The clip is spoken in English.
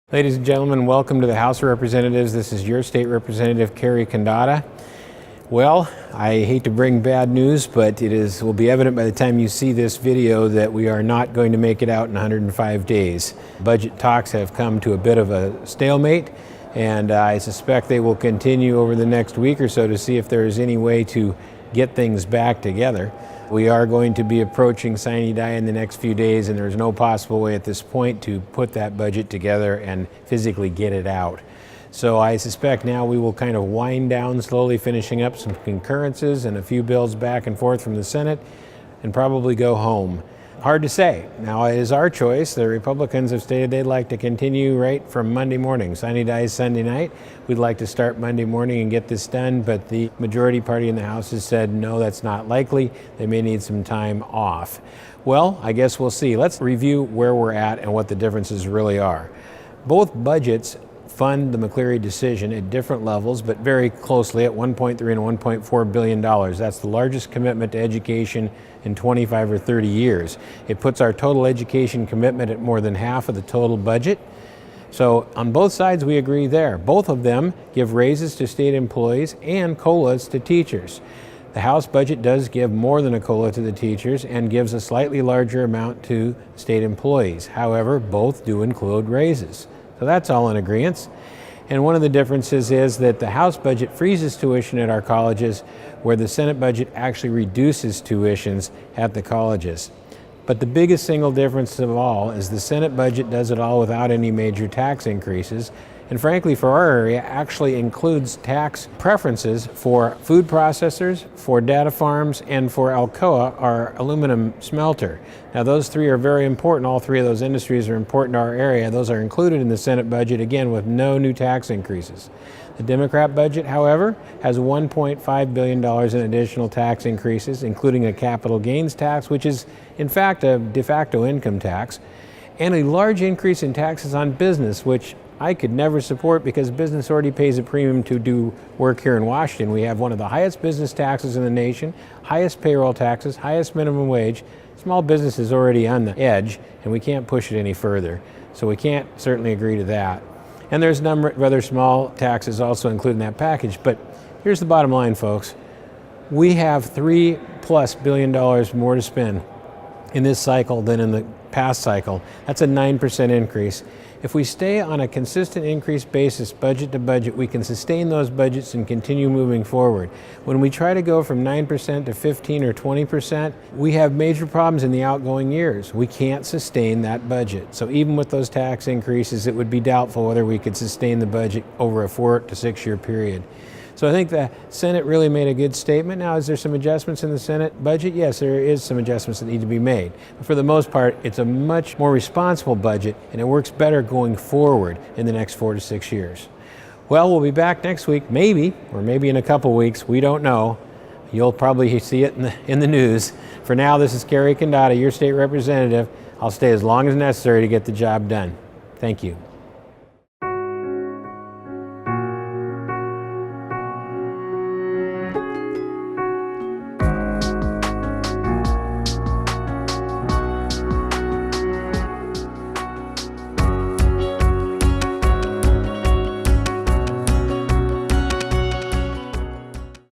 Ladies and gentlemen, welcome to the House of Representatives. This is your state representative, Cary Condotta. Well, I hate to bring bad news, but will be evident by the time you see this video that we are not going to make it out in 105 days. Budget talks have come to a bit of a stalemate, and I suspect they will continue over the next week or so to see if there is any way to get things back together. We are going to be approaching sine die in the next few days, and there's no possible way at this point to put that budget together and physically get it out. So I suspect now we will kind of wind down slowly, finishing up some concurrences and a few bills back and forth from the Senate, and probably go home. Hard to say. Now it is our choice. The Republicans have stated they'd like to continue right from Monday morning. Sine die is Sunday night. We'd like to start Monday morning and get this done, but the majority party in the House has said no, that's not likely. They may need some time off. Well, I guess we'll see. Let's review where we're at and what the differences really are. Both budgets fund the McCleary decision at different levels, but very closely at $1.3 and $1.4 billion. That's the largest commitment to education in 25 or 30 years. It puts our total education commitment at more than half of the total budget. So on both sides, we agree there. Both of them give raises to state employees and COLAs to teachers. The House budget does give more than a COLA to the teachers and gives a slightly larger amount to state employees. However, both do include raises. So that's all in agreement. And one of the differences is that the House budget freezes tuition at our colleges, where the Senate budget actually reduces tuitions at the colleges. But the biggest single difference of all is the Senate budget does it all without any major tax increases. And frankly, for our area, actually includes tax preferences for food processors, for data farms, and for Alcoa, our aluminum smelter. Now, those three are very important. All three of those industries are important to our area. Those are included in the Senate budget, again, with no new tax increases. The Democrat budget, however, has $1.5 billion in additional tax increases, including a capital gains tax, which is, in fact, a de facto income tax, and a large increase in taxes on business, which I could never support because business already pays a premium to do work here in Washington. We have one of the highest business taxes in the nation, highest payroll taxes, highest minimum wage. Small business is already on the edge, and we can't push it any further. So we can't certainly agree to that. And there's a number of other small taxes also included in that package. But here's the bottom line, folks. We have $3+ billion more to spend in this cycle than in the past cycle. That's a 9% increase. If we stay on a consistent increase basis, budget to budget, we can sustain those budgets and continue moving forward. When we try to go from 9% to 15 or 20%, we have major problems in the outgoing years. We can't sustain that budget. So even with those tax increases, it would be doubtful whether we could sustain the budget over a 4 to 6 year period. So I think the Senate really made a good statement. Now, is there some adjustments in the Senate budget? Yes, there is some adjustments that need to be made. But for the most part, it's a much more responsible budget, and it works better going forward in the next 4 to 6 years. Well, we'll be back next week, maybe, or maybe in a couple weeks. We don't know. You'll probably see it in the news. For now, this is Cary Condotta, your state representative. I'll stay as long as necessary to get the job done. Thank you.